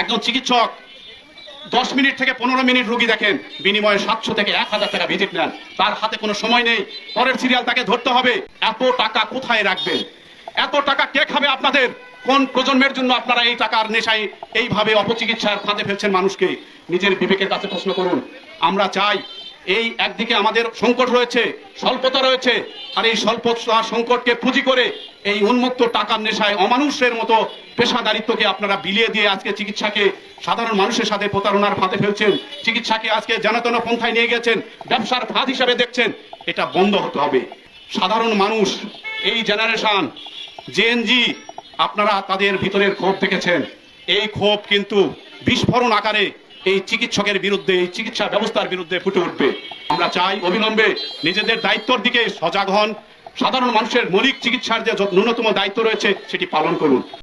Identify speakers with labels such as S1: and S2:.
S1: একজন চিকিৎসক 10 মিনিট থেকে 15 মিনিট রোগী দেখেন, বিনিময়ে 700 থেকে 1000 টাকা ভিজিট নেন। তার হাতে কোনো সময় নেই, পরের সিরিয়াল তাকে ধরতে হবে। এত টাকা কোথায় রাখবেন? এত টাকা কে খাবে আপনাদের? কোন প্রজন্মের জন্য আপনারা এই টাকার নেশায় এইভাবে অপচিকিৎসার ফাঁদে ফেলছেন মানুষকে? নিজের বিবেকের কাছে প্রশ্ন করুন। আমরা চাই, এই একদিকে আমাদের সংকট রয়েছে, স্বল্পতা রয়েছে, আর এই স্বল্পতা সংকটকে পুঁজি করে এই উন্মুক্ত টাকার নেশায় অমানুষের মতো পেশাদারিত্বকে আপনারা বিলিয়ে দিয়ে আজকে চিকিৎসাকে সাধারণ মানুষের সাথে প্রতারণার ফাঁদে ফেলছেন। চিকিৎসাকে আজকে জনতন পন্থায় নিয়ে গেছেন, ব্যবসার ফাঁদ হিসাবে দেখছেন। এটা বন্ধ হতে হবে। সাধারণ মানুষ, এই জেনারেশন জেএনজি, আপনারা তাদের ভিতরের ক্ষোভ দেখেছেন। এই ক্ষোভ কিন্তু বিস্ফোরণ আকারে এই চিকিৎসকের বিরুদ্ধে, এই চিকিৎসা ব্যবস্থার বিরুদ্ধে ফুটে উঠবে। আমরা চাই অবিলম্বে নিজেদের দায়িত্বের দিকে সজাগ হন। সাধারণ মানুষের মৌলিক চিকিৎসার যে ন্যূনতম দায়িত্ব রয়েছে সেটি পালন করুন।